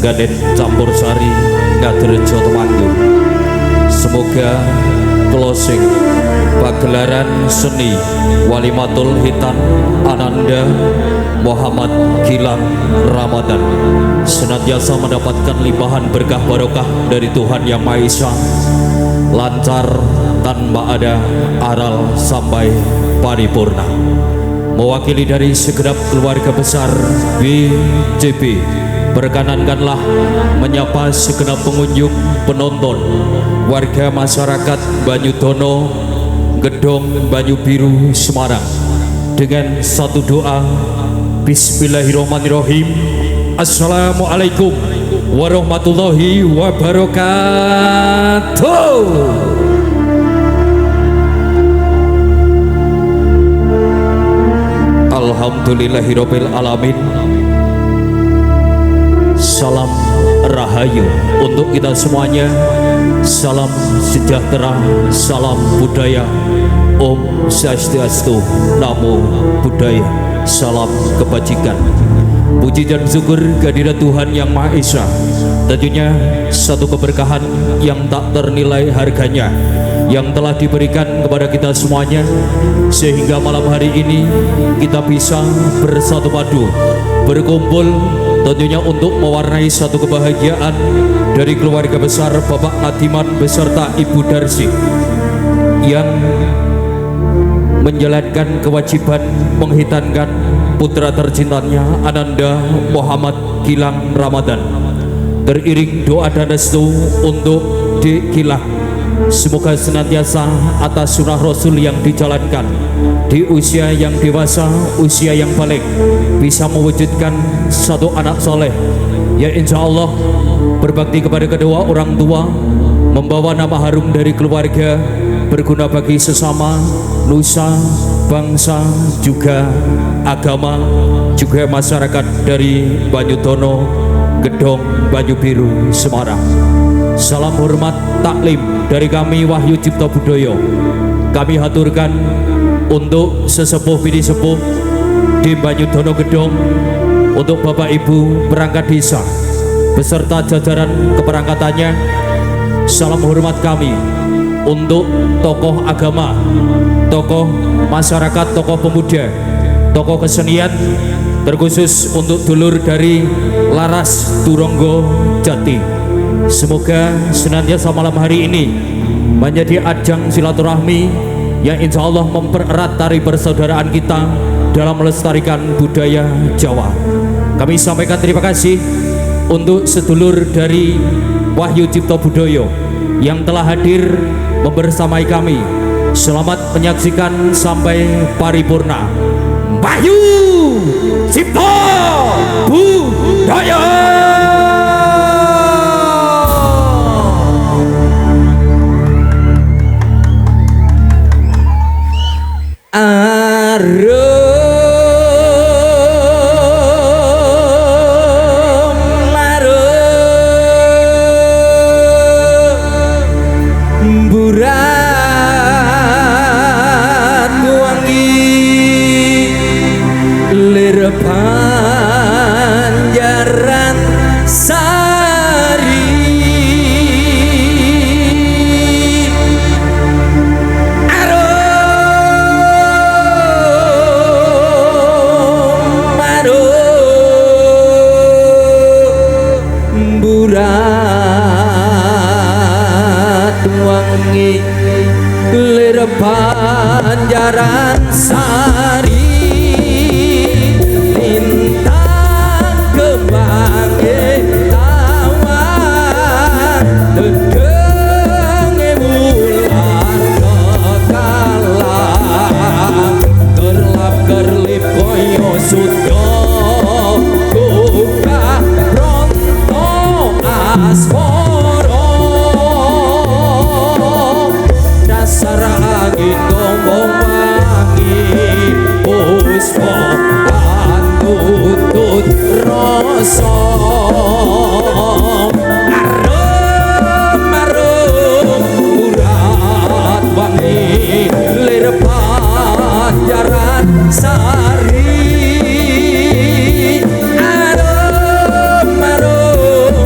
Gaden Campur Sari Ngaderejo Temanggung. Semoga closing pagelaran seni Walimatul Hitan Ananda Muhammad Gilang Ramadan senantiasa mendapatkan limpahan berkah barokah dari Tuhan Yang Maha Esa, lancar tanpa ada aral sampai paripurna. Mewakili dari segenap keluarga besar BJB, perkenankanlah menyapa segenap pengunjung, penonton, warga masyarakat Banyudono, Gedong Banyu Biru, Semarang dengan satu doa. Bismillahirrahmanirrahim. Assalamualaikum warahmatullahi wabarakatuh. Alhamdulillahirabbil alamin. Salam rahayu untuk kita semuanya. Salam sejahtera, salam budaya. Om Swastiastu, Namo Buddhaya. Salam kebajikan. Puji dan syukur kehadirat Tuhan Yang Maha Esa. Tentunya satu keberkahan yang tak ternilai harganya yang telah diberikan kepada kita semuanya, sehingga malam hari ini kita bisa bersatu padu, berkumpul tentunya untuk mewarnai satu kebahagiaan dari keluarga besar Bapak Ngadiman beserta Ibu Darsi yang menjalankan kewajiban menghitankan putra tercintanya Ananda Muhammad Gilang Ramadan. Teriring doa dan restu untuk Dek Gilang, semoga senantiasa atas sunnah Rasul yang dijalankan di usia yang dewasa, usia yang balik, bisa mewujudkan satu anak soleh ya insya Allah berbakti kepada kedua orang tua, membawa nama harum dari keluarga, berguna bagi sesama, nusa, bangsa, juga agama, juga masyarakat dari Banyudono, Gedong Banyu Biru, Semarang. Salam hormat taklim dari kami Wahyu Cipta Budoyo. Kami haturkan untuk sesepuh bini sepuh di Banyudono Gedong, untuk Bapak Ibu perangkat desa beserta jajaran keperangkatannya. Salam hormat kami untuk tokoh agama, tokoh masyarakat, tokoh pemuda, tokoh kesenian, terkhusus untuk dulur dari Laras Turonggo Jati. Semoga senantiasa malam hari ini menjadi ajang silaturahmi yang insya Allah mempererat tari persaudaraan kita dalam melestarikan budaya Jawa. Kami sampaikan terima kasih untuk sedulur dari Wahyu Cipta Budoyo yang telah hadir membersamai kami. Selamat menyaksikan sampai paripurna. Wahyu Cipta Budoyo. Panjaran Sari arum burat wangi lir Panjaran Sari Sari arum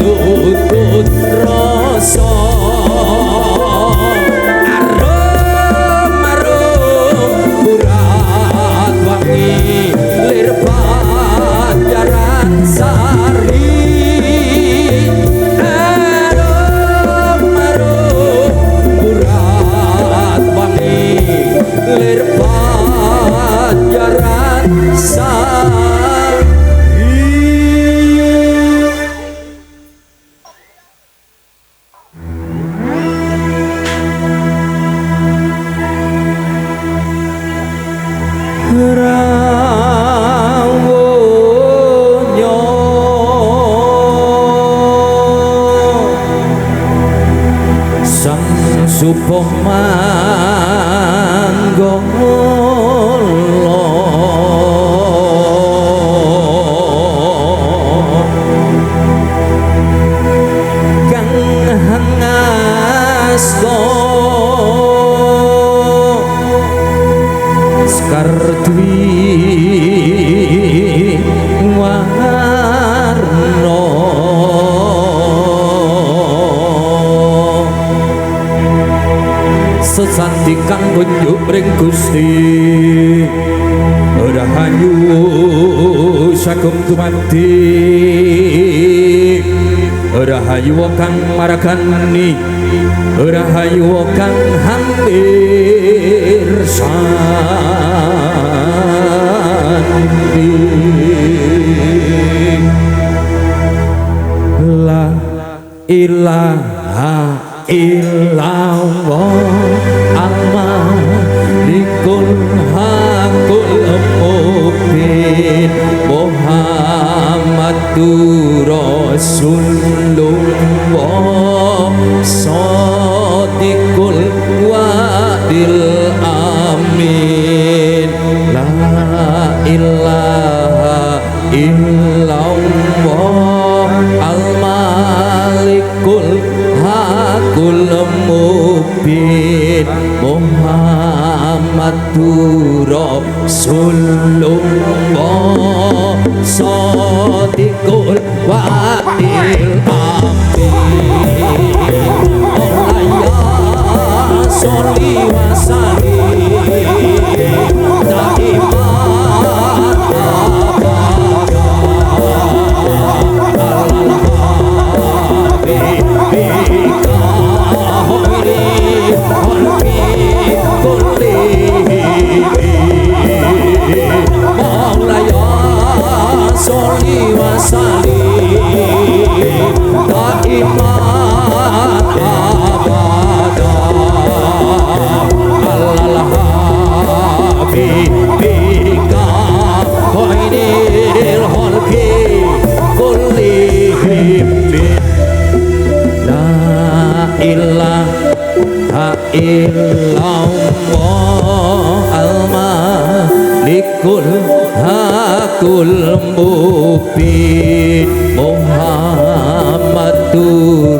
tutut rasa arum-arum urat wangi lir Banjaran Sari arum-arum urat wangi lir Banjaran Sari. Rawuhnya sang supo manggala kang hangasta Sekar Dwi warna sesanti kang kunjuk ring Gusti rahayu sakum tumati rahayu kang maragani rahayu kang hampir sandi la ilaha illallah al-malikul hakul mubin Muhammadur Rasulullah Shadiqul Wadil Amin la ilaha illallah al-malikul hakul mubin Muhammadur Rasulullah Shadiqul Wadil Amin Allah sholli wa sallim daiman abadan bika hoiri holki kulli maulaya sholli wa sallim daiman abadan alal habibika hoiri holki kullihim la ilaha illallah al-malikul hakul mubin Muhammadur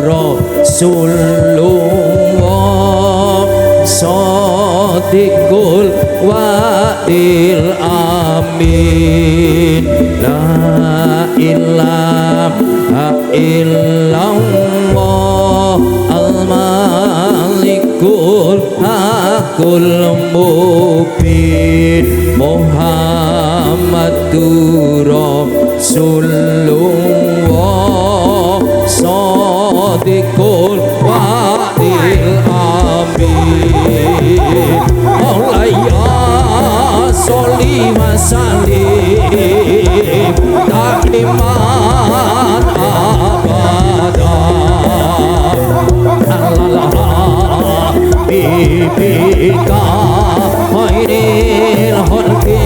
Rasulullah Shadiqul Wadil Amin la ilaha illallah al-malikul hakul mubin Muhammadur Rasulullah Shadiqul Wadil Amin Maulaya sholli wa sallim daiman abadan alal habibika khairil khalqi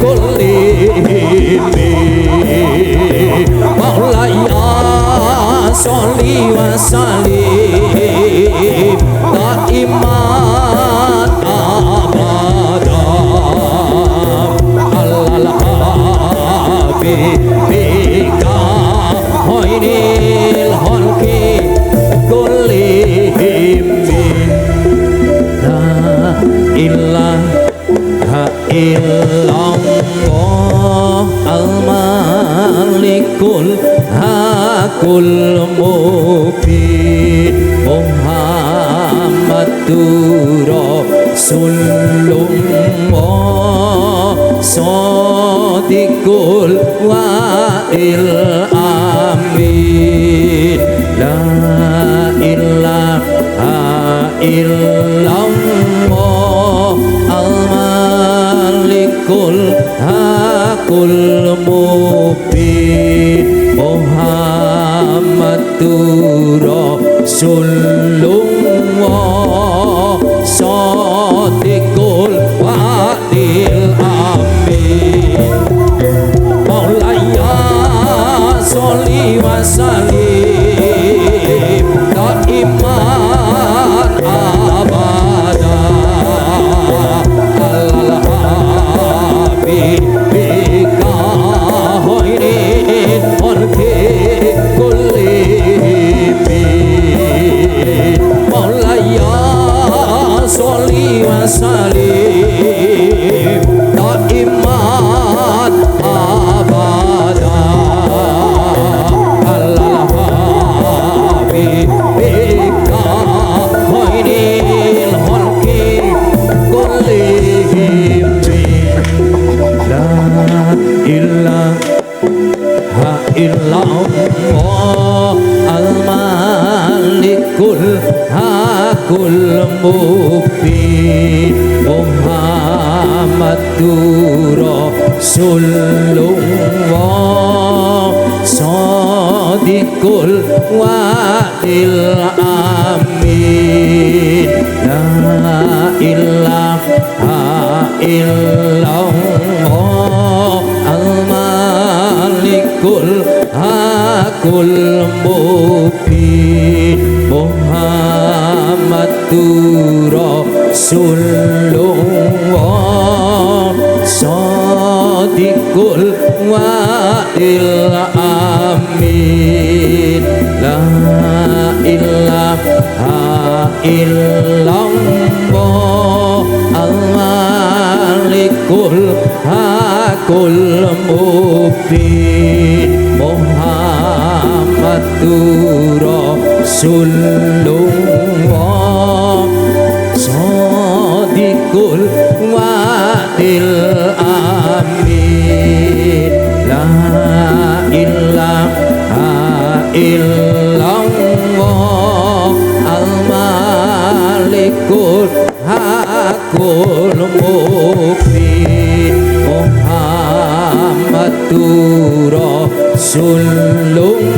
kullihim Maulaya sholli wa sallim daiman abadan alal habibika khairil khalqi kullihim la ilaha illallah al-malikul hakul mubin Muhammadur Rasulullah Shadiqul wa'il amin la ilaha illallah al-malikul hakul mubin Muhammadur Rasulullah Shadiqul wa'il amin Maulaya sholli wa sallim daiman abada alal habibika khairin khalqi kullihim Maulaya sholli wa sallim daiman abada alal habibika khairil khalqi kullihim la ilaha illallah al-malikul hakul mubin Muhammadur Rasulullah Shadiqul wa'il amin la ilaha illallah al-malikul hakul mubin Muhammadur Rasulullah Shadiqul wa'il amin la ilaha illallah al-malikul hakul mubin Muhammadur Rasulullah Shadiqul wa'il amin la ilaha illallah al-malikul hakul mubin Muhammadur Rasulullah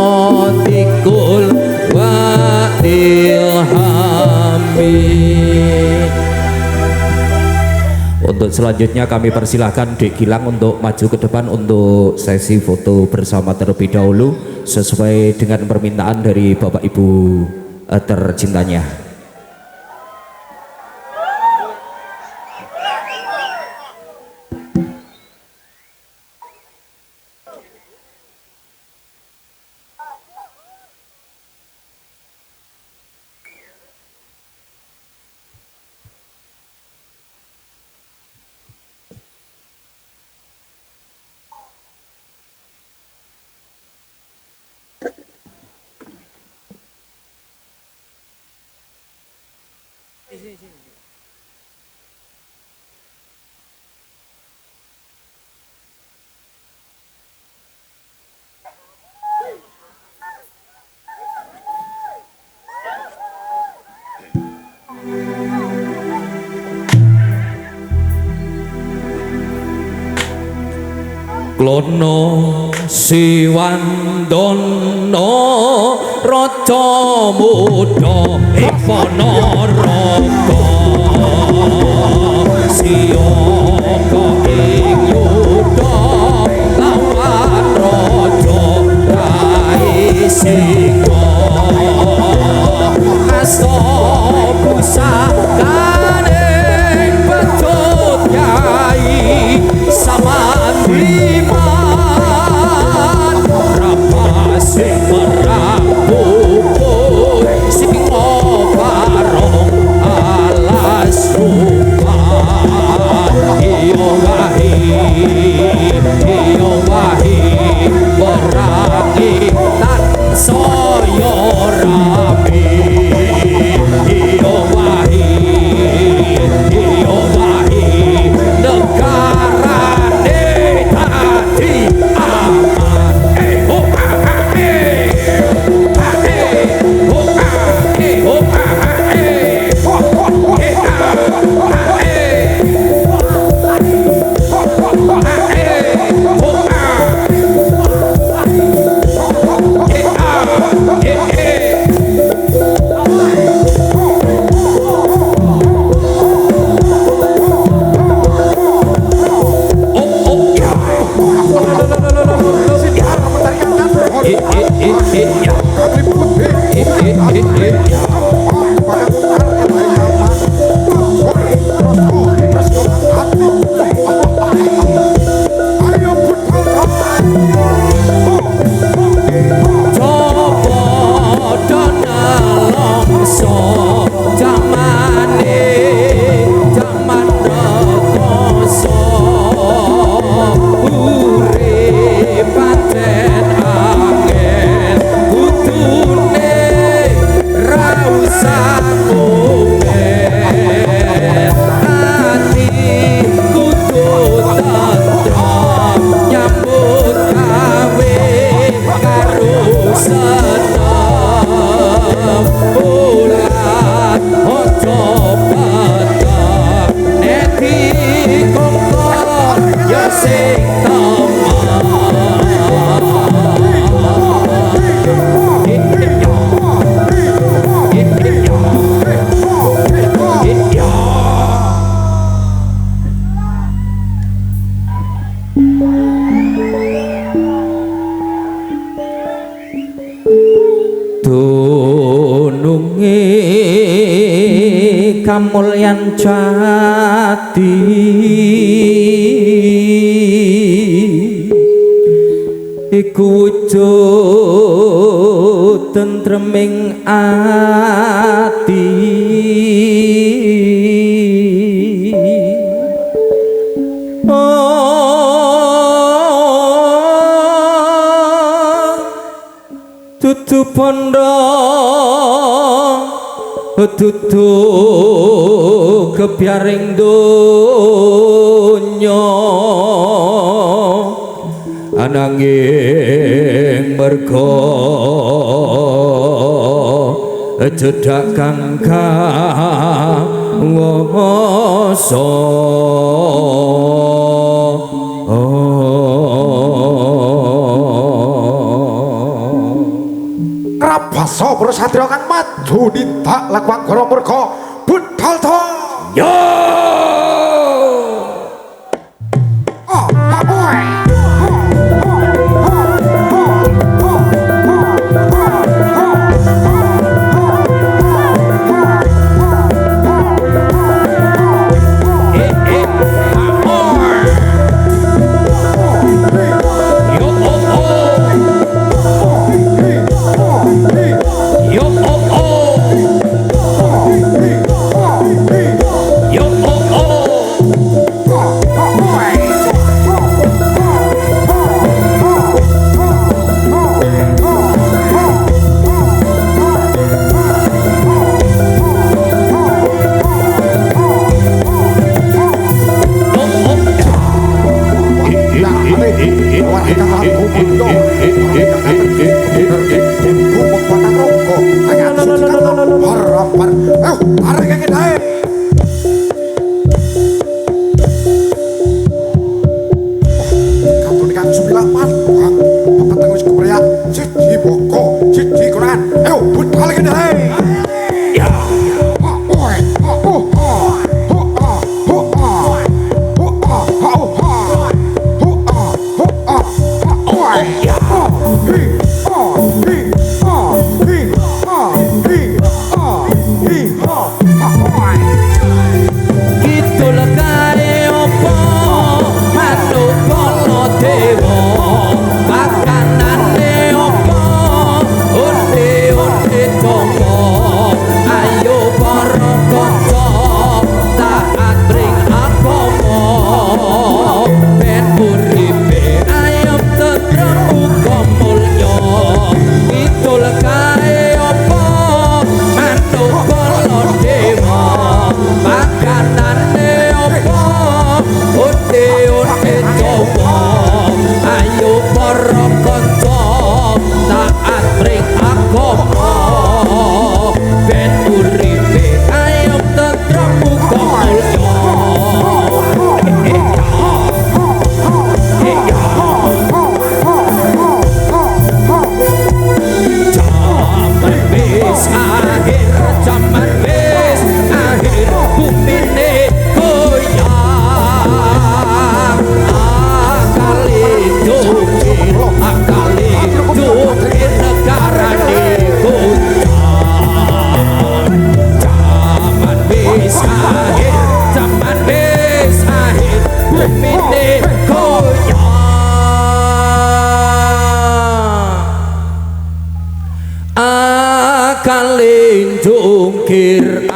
Shadiqul wa'il amin. Untuk selanjutnya kami persilahkan Dek Gilang untuk maju ke depan untuk sesi foto bersama terlebih dahulu sesuai dengan permintaan dari Bapak Ibu tercintanya. Klono Siwandono Raja Muda ing Ponorogo Siyaka ing Yuda lawan Raja Raisika asta pusakane pecut Kyai Samandiman rapasing perang puput sing barong alas rupa iya kamulyan jati iku wujud tentreming ati dudu pondo dudu kebyaring donya ananging merga cedhak kang kawasa Rabasa para satria kang maju nindak lakuang goro murka budal to yo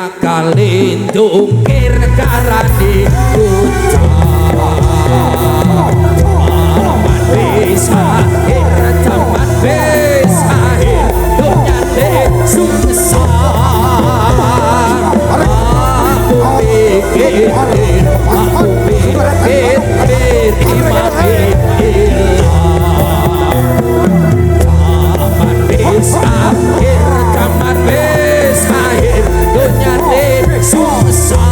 akalin dungkir karani zaman wis akhir zaman wis akhir dunyane sungsar aku pikir imane zaman wis akhir zaman wis akhir dunyane sungsar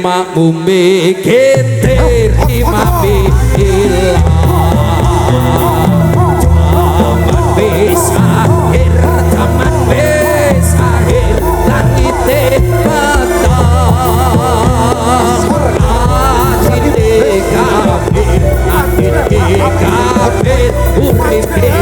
makmume kintir imame ilang zaman wis akhir zaman wis akhir langite patah akite kabeh uripe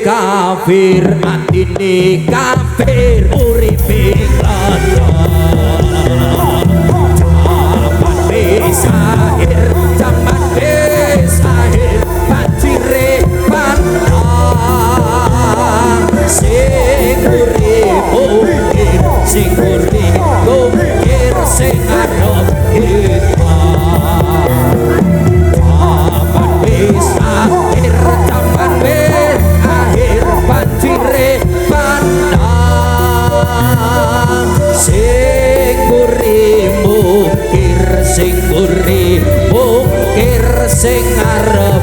kafir atine kafir uripe londo zaman wis akhir zaman wis akhir banjire pandang sing urip mungkir sing urip mungkir sing arep zaman wis akhir zaman wis akhir banjire pandang sing urip mungkir sing urip mungkir sing arep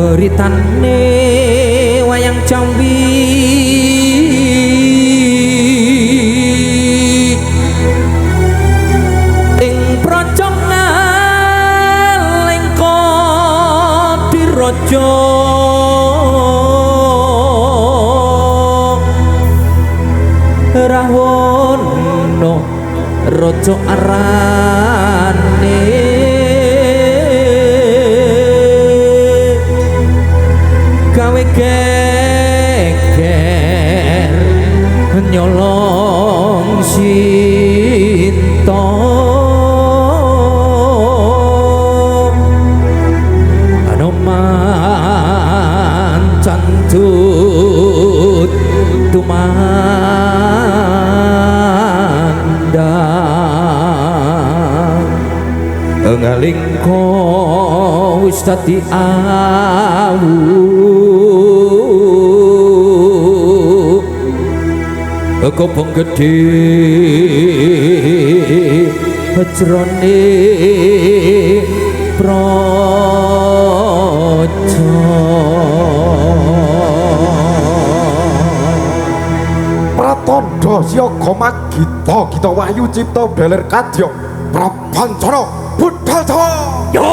Ceritane wayang Jambi ing procongan lengko diraja Rawono ojo arane gawe geger nyolong sinta anoman cantut tumandang ngaling ko wis dadi awu kobong gedhe jroning praja Pratandha siaga magita kita wahyu cipta beler kadya prapancana budhata yo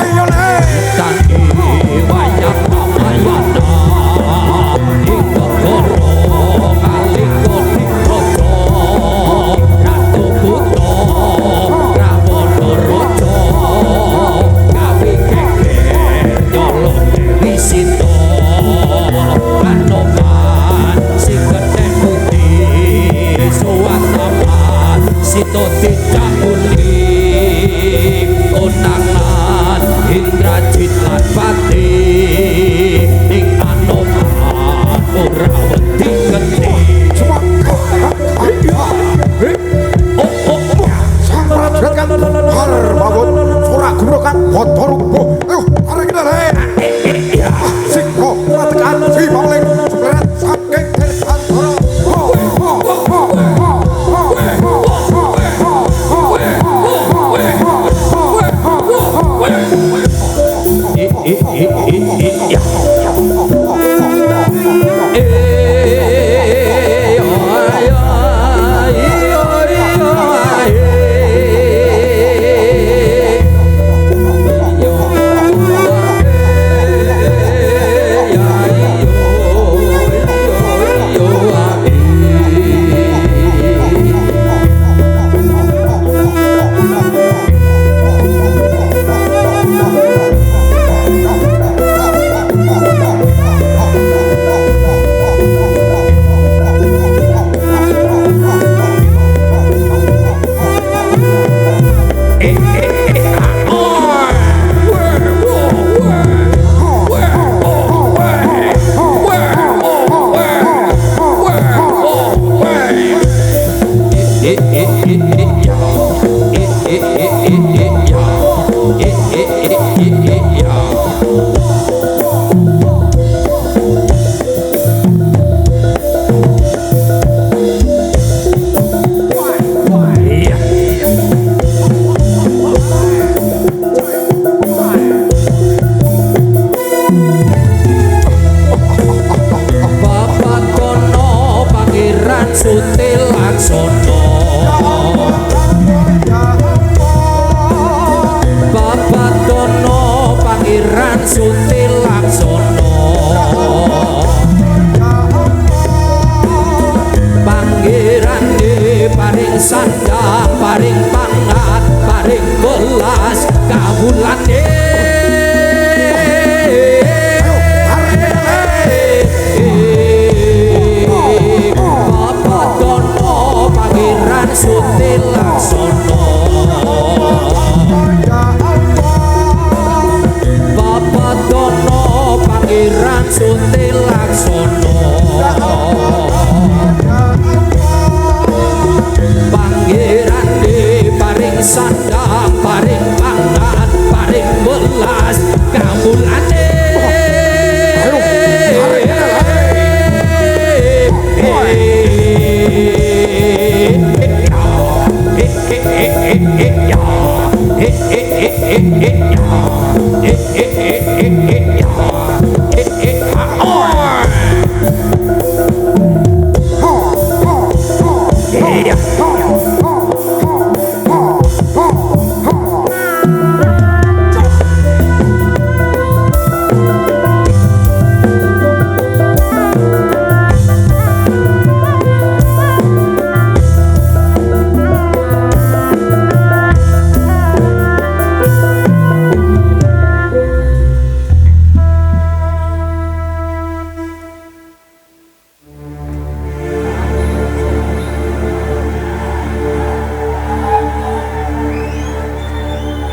ayo le tangi wayang ramayana ing negara kalingga dipraja ratu buta rawana raja gawe geger nyolong Dewi Sita anoman sing gedhen putih suwataman Sita dicakuli konangan Indrajit lan Pati ing anoman ora wedi genti sang prajurit kang har mawon ora gumro kang padha rubuh ayo areng le singko patekan dimaling jebret saking Dirgantara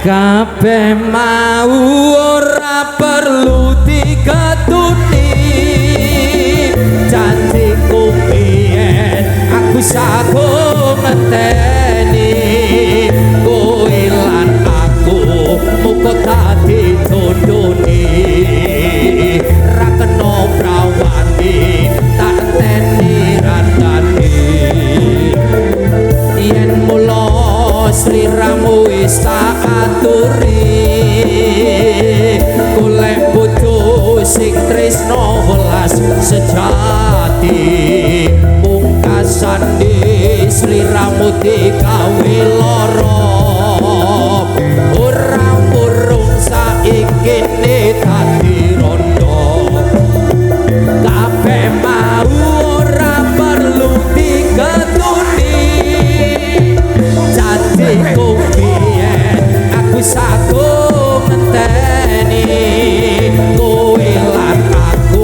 kabeh mau ora perlu diketuni janjiku biyen aku sago ngenteni kowe lan aku muga dadi jodhone ra kena prawani tak enteni randane yen mula sliramu wis tak aturi golek bojo sing tresno welas sejati pungkasan sliramu digawe lara ora murung saiki ne dadi rondo kabeh mau ora perlu diketuni janjiku biyen aku sago ngenteni kowe lan aku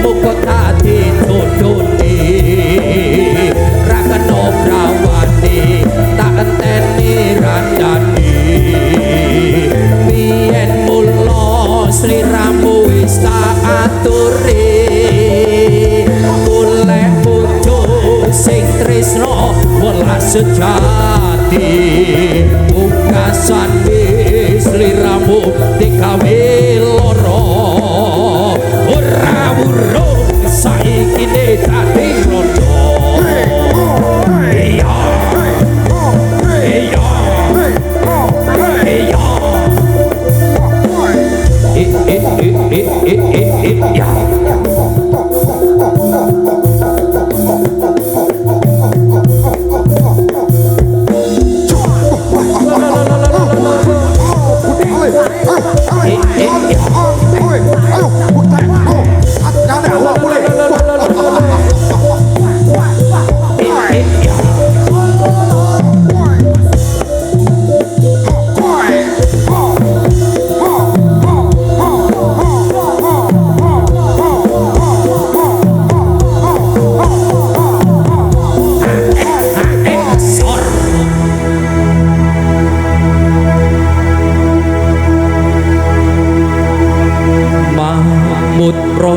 muga dadi jodhone ra kena prawani tak enteni randane biyen mula sliramu wis tak aturi golek bojo sing tresno welas sejati pungkasan sliramu digawe lara ora urung saiki ne dadi rondo iya iya iya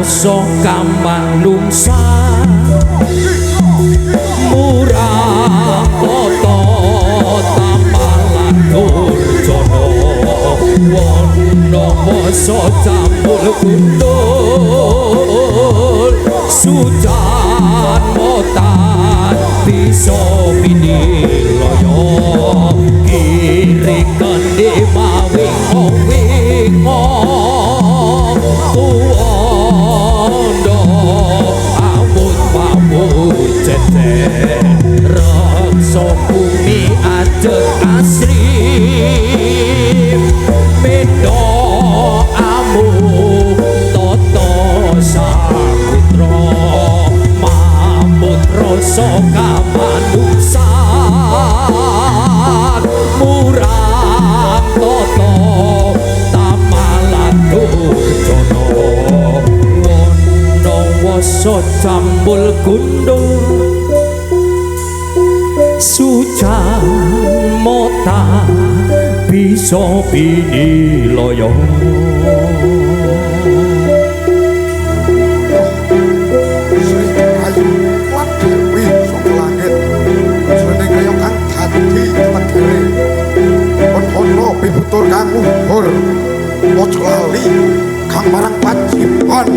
rasa kamanungsa murah kota tamalan durjana wana wasa campur gundul sujan motan bisa binilaya kiri kendi mawing-wingo raksa bumi adet asri meda amu tata saputra mamut rasa kamanungsan murah tata tamalan durjana wana wasa campul gundul sujan mota bisa binilaya Sri Kayu lan Dewi saka langit jeneng kaya kang dadi negere ana pibutur kang luhur aja lali kang marang pacipan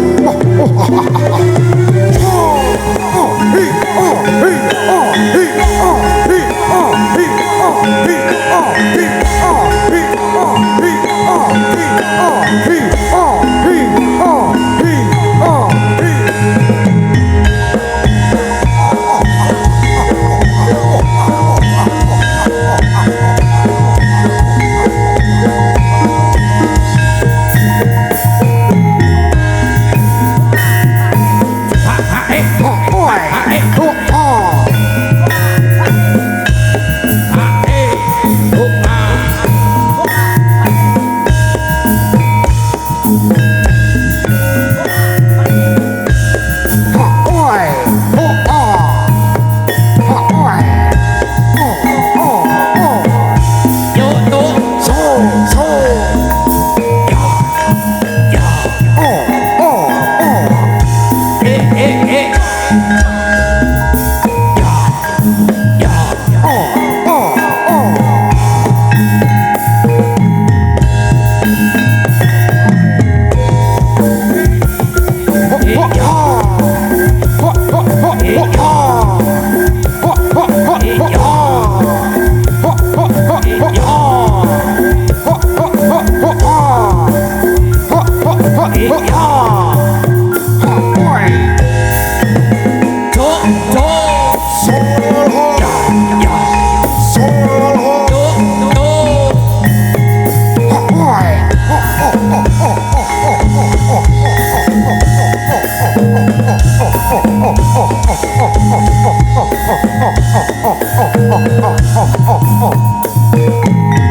Solo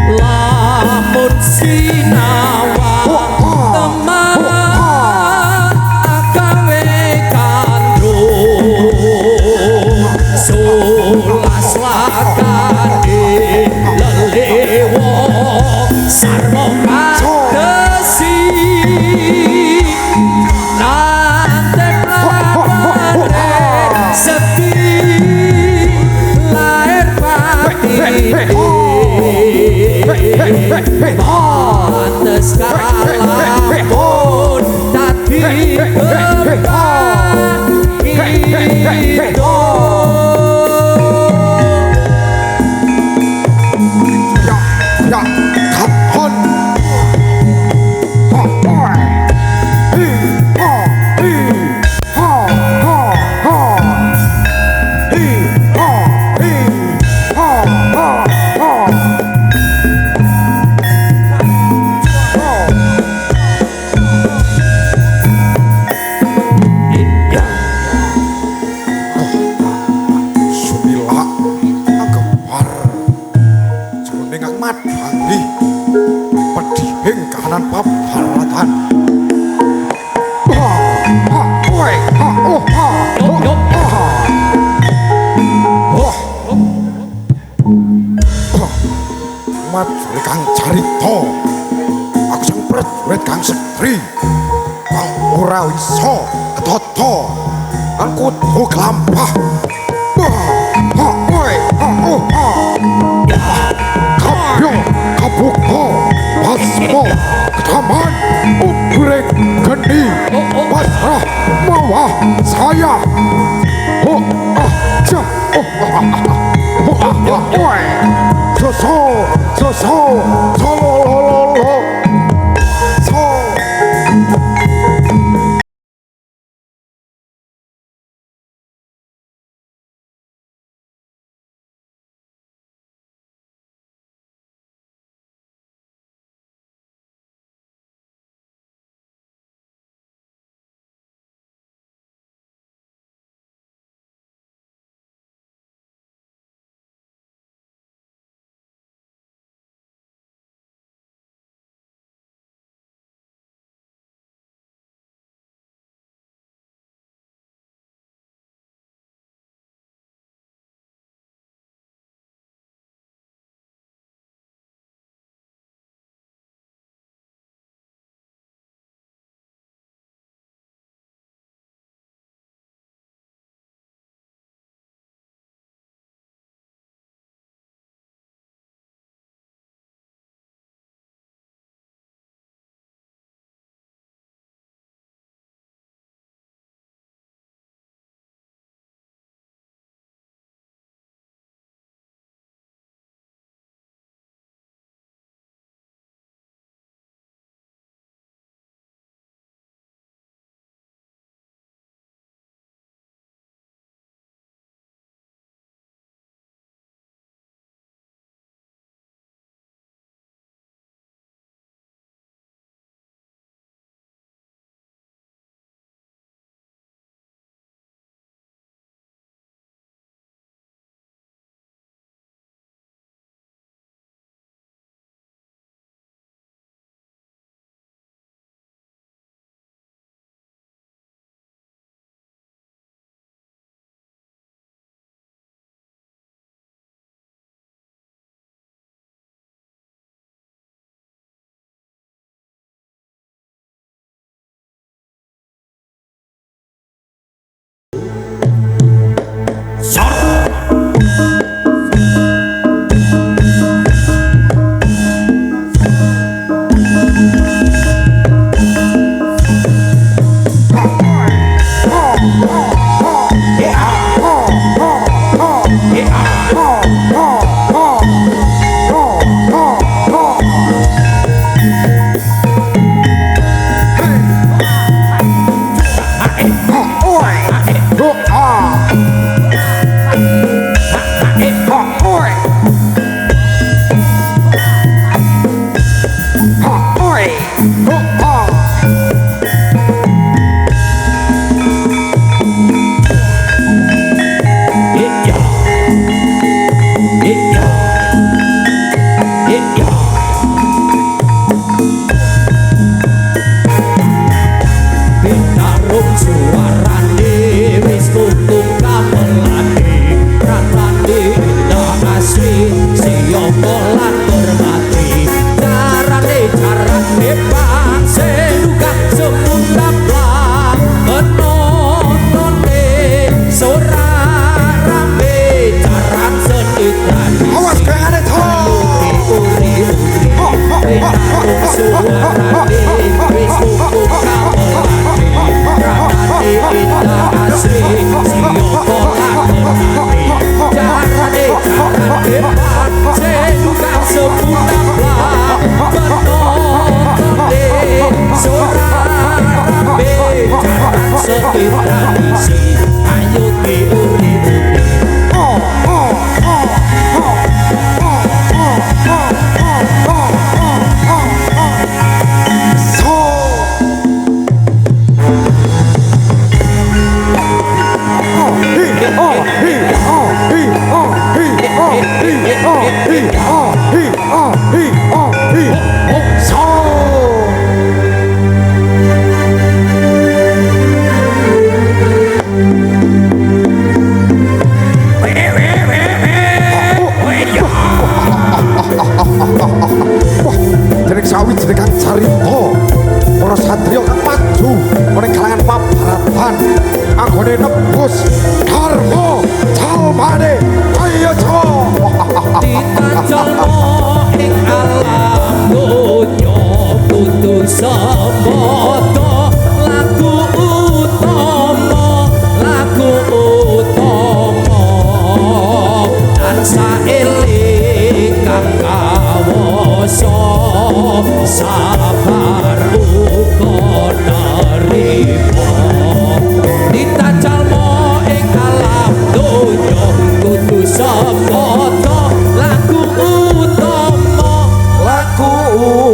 lamun sinawa teman gawe kandung sulas lakane lelewo sarwa kadesi nante plakane sepi lair batin pantes kalamun dadi beban ya katon ha hi ha hi ha ha ha hi ha hi ha ha ha Sunila angkepar jroning Ahmad Bangli pedhing kahanan pabaratan Ahmad kang carita aku sang prajurit kang sedri kang ora iso ketata kang kudu glampah kapyo kabuka basmo ketaman ubrek geni pasrah mawa saya so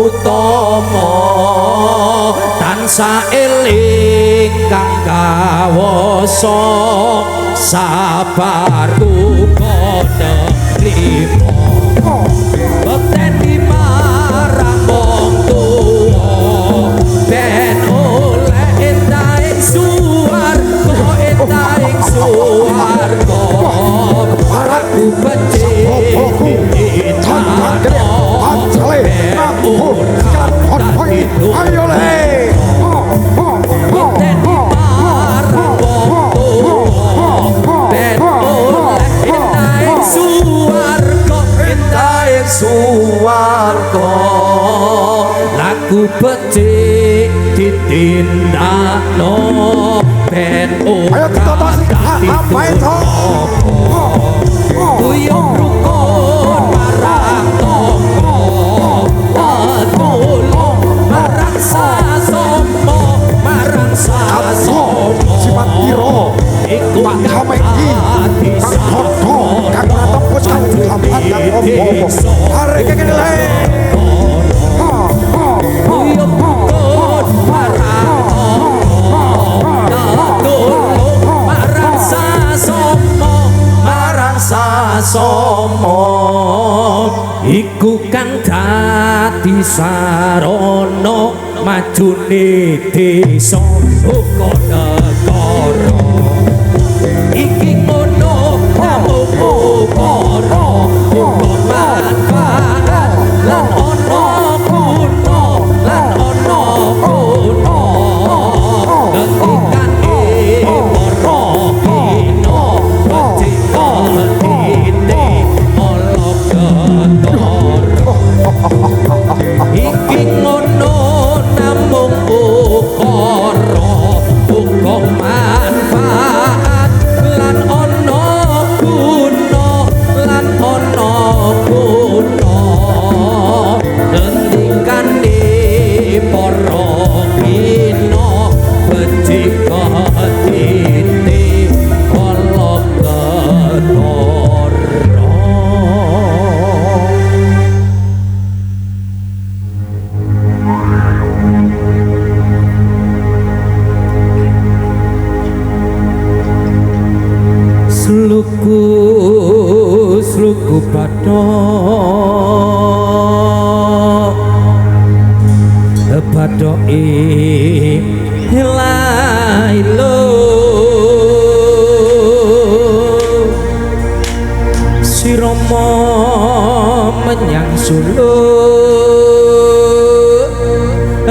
utama tansah eling kang kawasa sabarku kono limo bekteni marang wong tuwa ben oleh entaing suwarga entaing suwarga aku becik ayo le bekteni marang wong tuwa ben oleh entaing suwarga laku becik ditindakno ben ayo ditotos apa itu uyung rukun marang tangga tulung marang sasama marang sasama sifat ira iku kang iki kang bodho kang ratepus kang dilambat kang ombo arek kene le uyung rukun marang tangga tulung marang sasama iku kang dadi sarana majune desa uga negara iki ngono namung ukara uga manfaat lan ana guna lan ana guna ngendikan para kina becik ide ala ketara iki ngono namung ukara uga manfaat lan ana guna lan ana guna ngendikane para kina becik ide ala ketara sluku badoke lailo sirama menyang sulu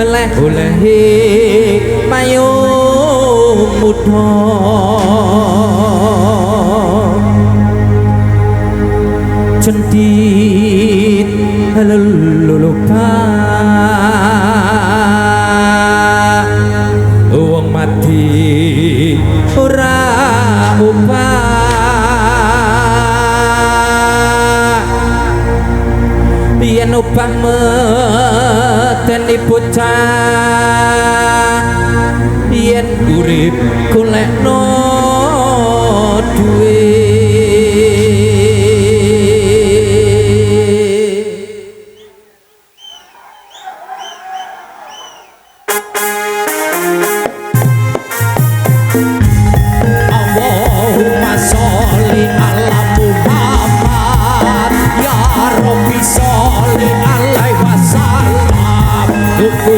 oleh-olehe payu mudha cendit luluka wong mati ora upah yen upah meteni bocah yen urip golekno duit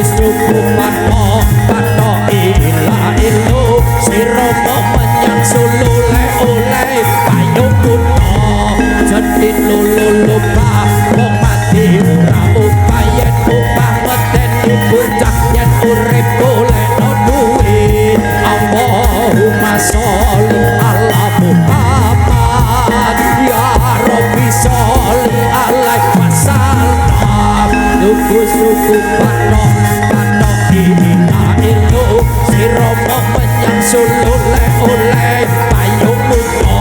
suku pano pano ina ilu siromo menyang sulu le oleh payung muto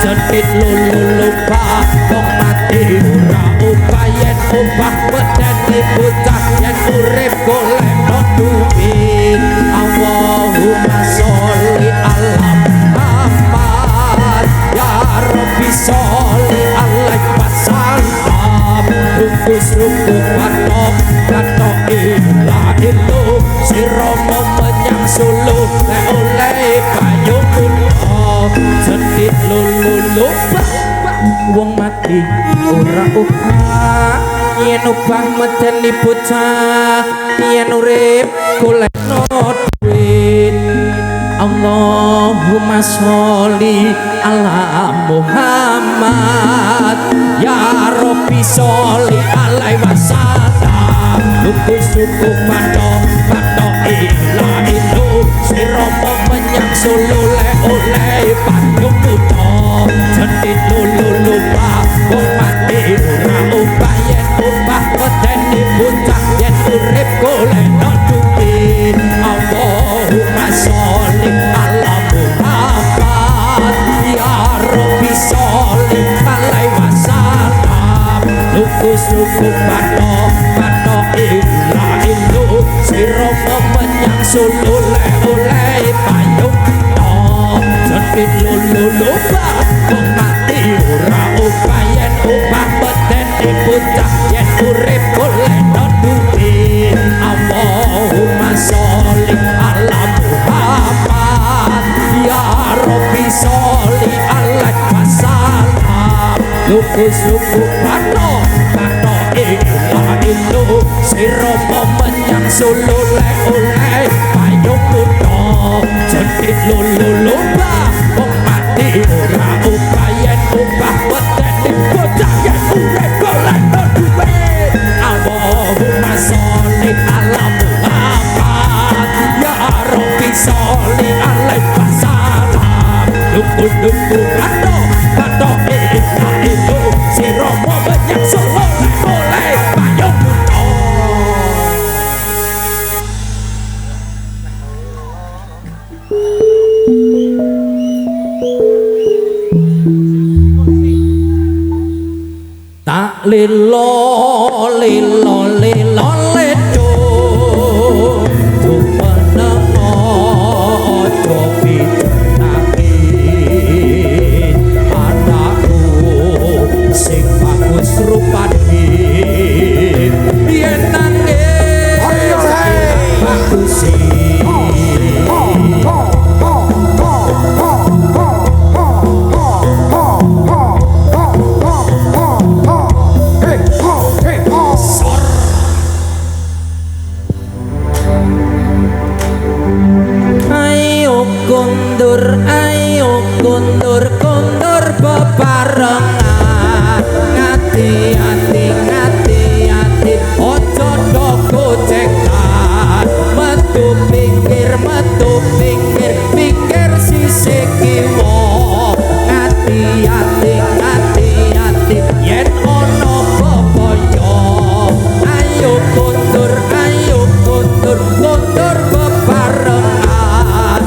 jendit lulu lupa kong mati ura upayen upah wedeni bocah yen urip golek no duit Allahumma sholli ala Muhammad ya Rabbi sholli alaihi wasallam rukus ruku patok wong mati ora upah yen upah medeni bocah yen urip golekno duit Allahumma sholli ala Muhammad ya Rabbi sholli alaihi wasallam suku pando ilah ilu siromo menyang sulule oleh pandung buto jendit lulu lupa wong mati ora upah yen upah medeni bocah yen urip golekno duit Allahumma sholli ala Muhammad ya Rabbi sholli alaihi wasallam suku pando ilah ilu siromo menyang sulule oleh payung buto jendit lulu lupa wong mati ora upah yen upah medeni bocah yen urip golekno duit Allahumma sholli ala Muhammad ya Rabbi sholli alaihi wasallam suku pano ilah ilu siromo menyang sulule oleh payung buto jendit lulu lupa wong mati ora upah yen upah medeni bocah yen urip golekno duit Allahumma sholli ala Muhammad ya Rabbi sholli alaihi wasallam duku pano ilah ilu siromo menyang sulule oleh payung buto tak lilo ledo jumenengo ojo pijenake anakku sing bagus rupane yen nangis bagus kondur bebarengan ngati-ati ojo doko cekan metu pinggir sisi kiwa ngati-ati yen ono bebaya ayo kondur bebarengan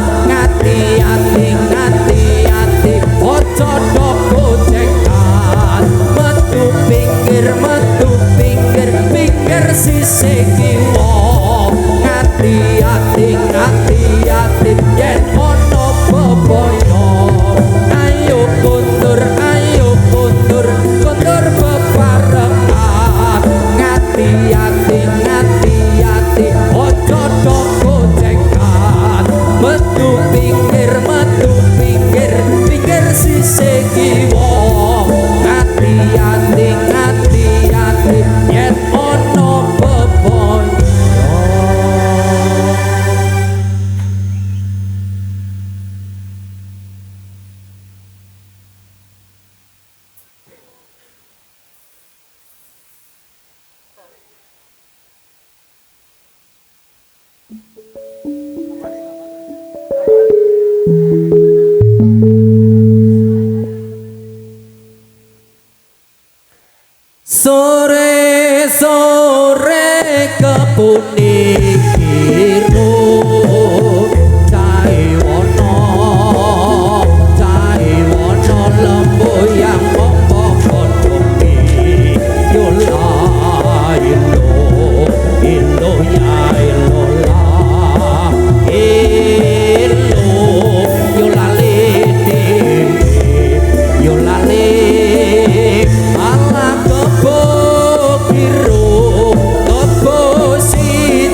ngati-ati ojo doko cekan metu pinggir sisi kiwa ngati-ati yen ono bebaya ayo kondur bebarengan ngati-ati ojo doko cekan metu pinggir sisi kiwa ngati-ati yen ono bebaya sore kebune kiro cai wono lemboyang pompo kodongi yola ilo ya ilo la yola le ala kebo kiro kebo si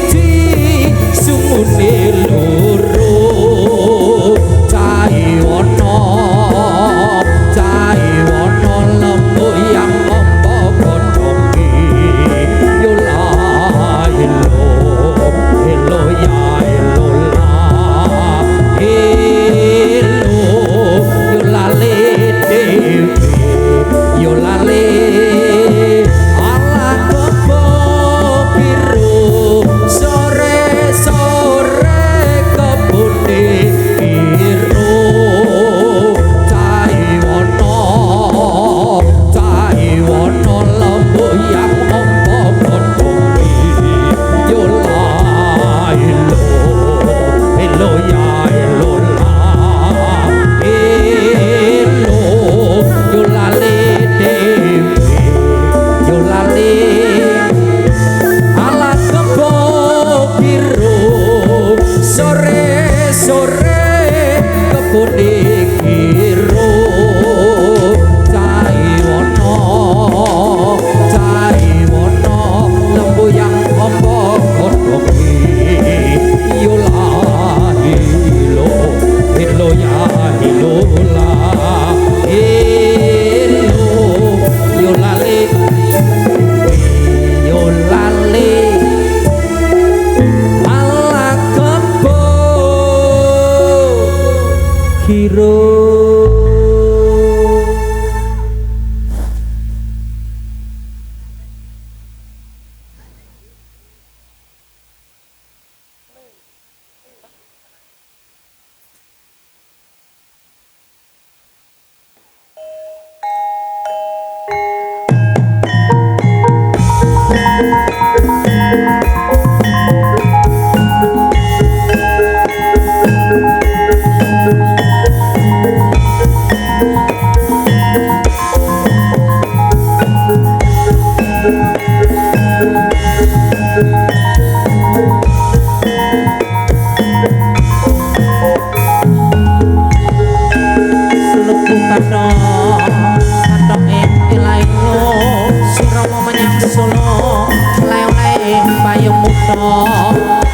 solo lele payung muda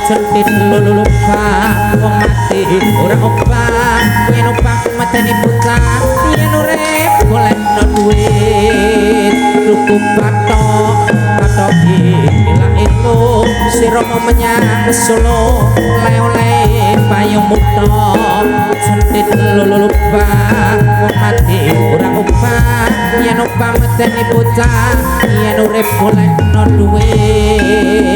centit lulupa wong mati ora obah yen obah mateni bocah yen urip golekno duit cukup batok ilah itu sira menyang solo lele payung muda centit lulupa wong mati ora obah yen obah mateni bocah yen urip golekno duit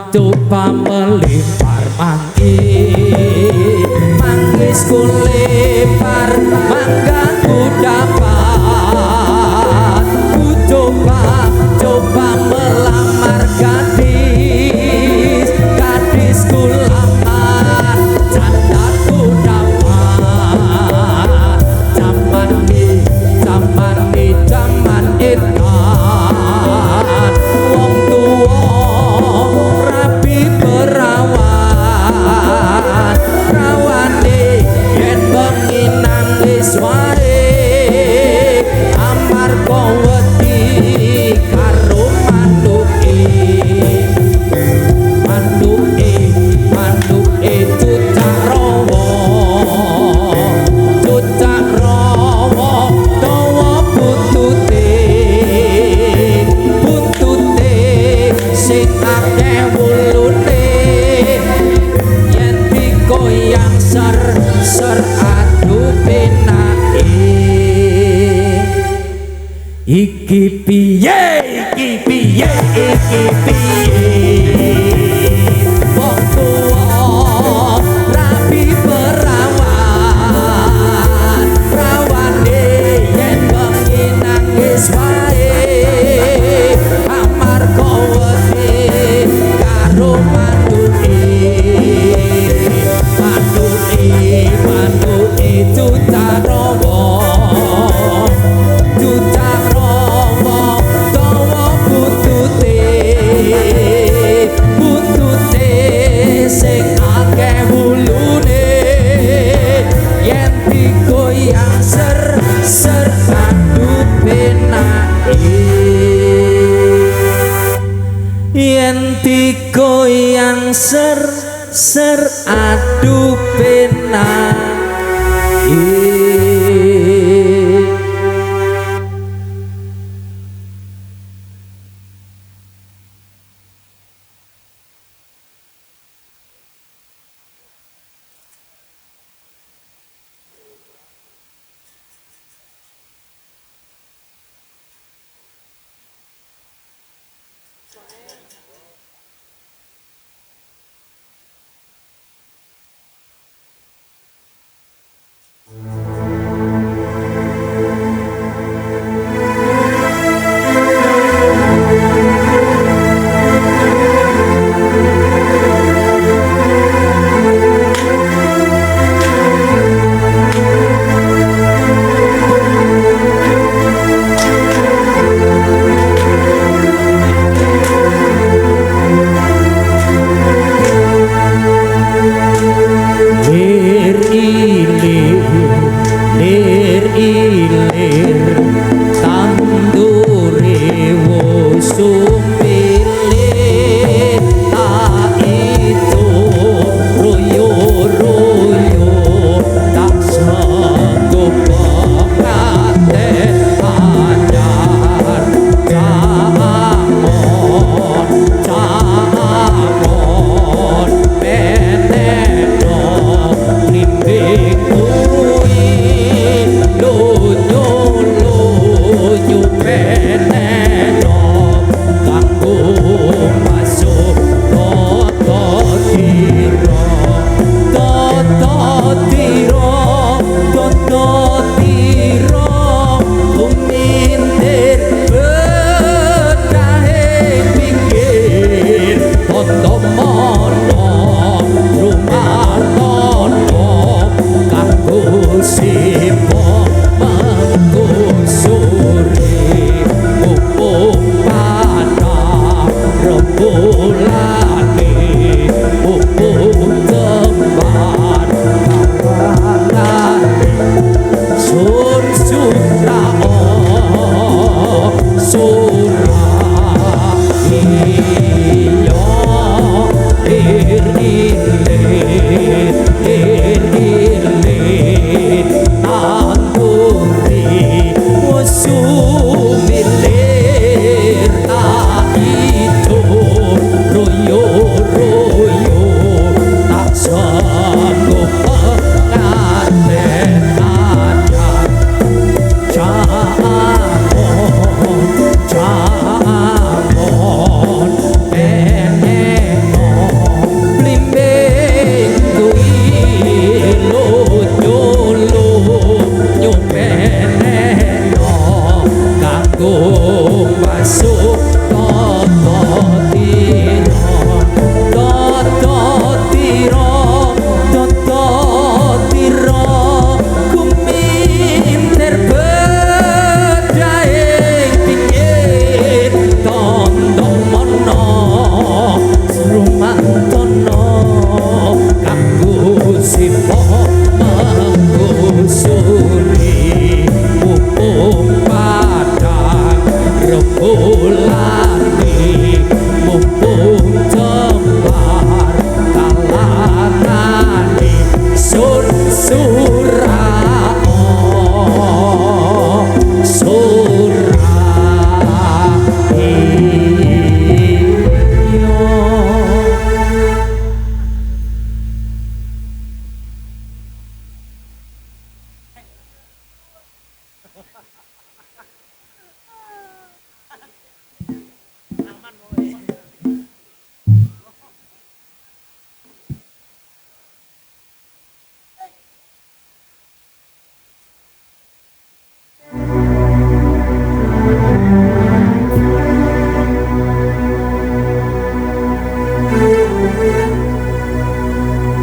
coba melipar manggis ku lipar manggaku dapat ku coba melamar gadis ku lamar candaku dapat zaman edan wong tuwa rapi perawan rawane yen bengi nangis wae piye iki piye iki piye wong tuwa rapi perawan rawane yen bengi nangis wae amarga wedi karo manduke Tutarawa dawa buntute sing akeh wulune yen digoyang ser aduh penake yen digoyang ser aduh penake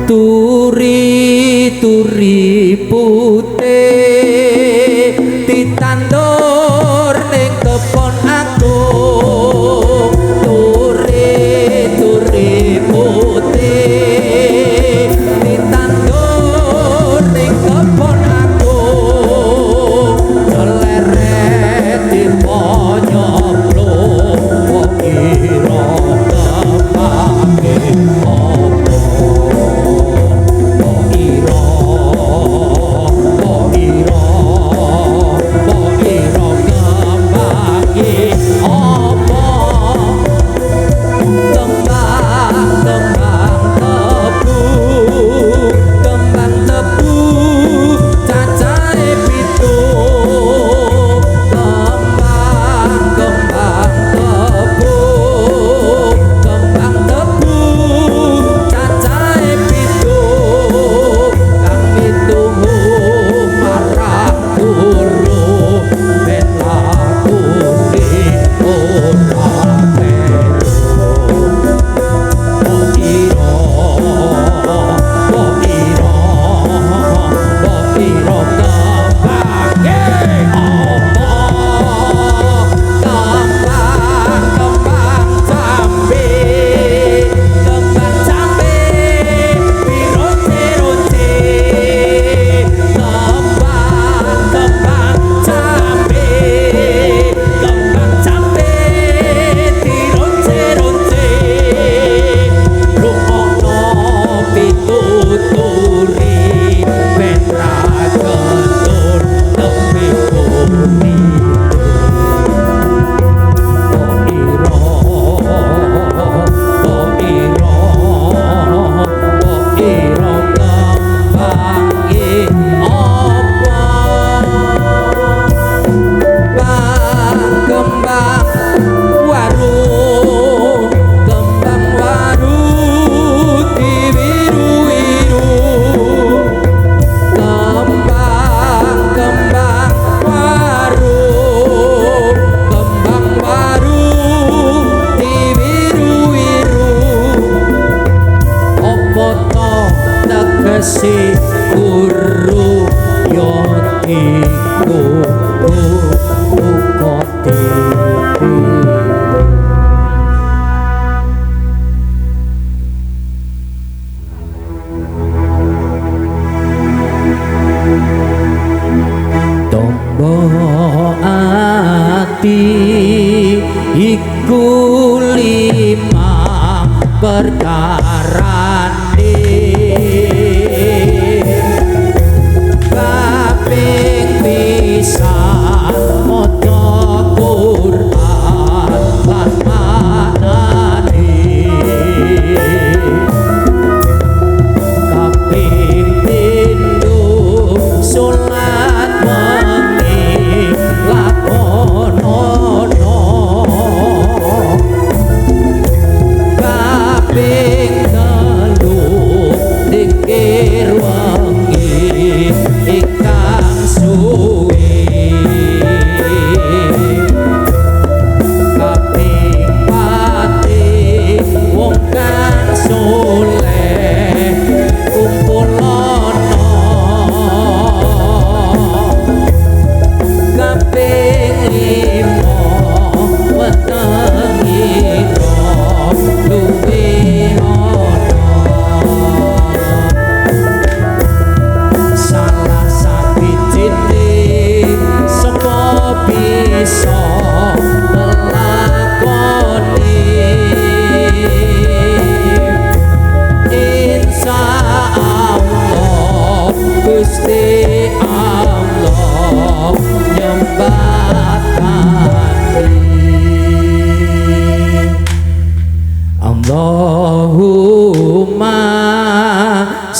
turi putih ditandur ning kebon agung turi putih ditandur ning kebon agung leret diponyoplo wong ira kemake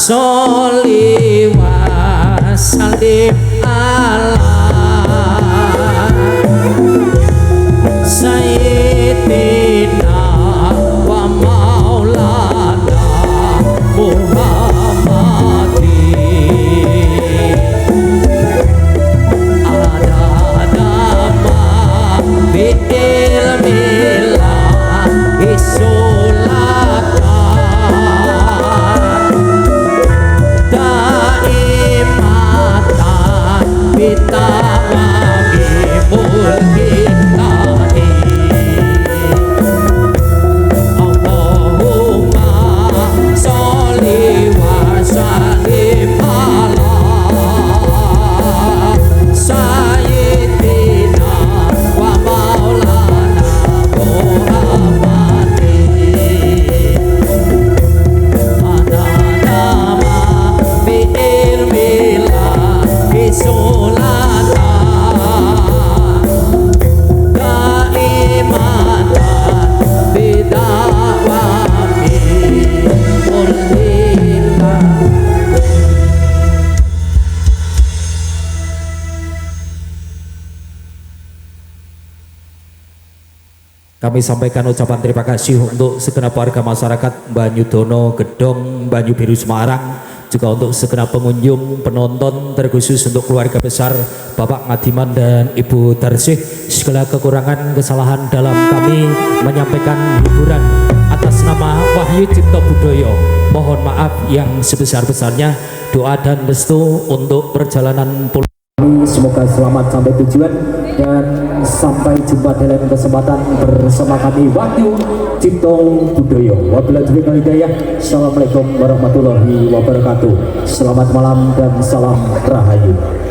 sholli wa sallim ala sayyidina wa maulana Muhammadin adada ma bi ilmillah isolatan Kami sampaikan ucapan terima kasih untuk segenap warga masyarakat Banyudono, Gedong, Banyu Biru, Semarang, juga untuk segenap pengunjung, penonton, terkhusus untuk keluarga besar Bapak Ngadiman dan Ibu Darsih. Segala kekurangan, kesalahan dalam kami menyampaikan hiburan atas nama Wahyu Cipto Budoyo. Mohon maaf yang sebesar-besarnya. Doa dan restu untuk perjalanan pulang. Semoga selamat sampai tujuan dan sampai jumpa dalam kesempatan bersama kami Wahyu Cipto Budoyo. Wabillahi taufiq wal hidayah. Assalamualaikum warahmatullahi wabarakatuh. Selamat malam dan salam rahayu.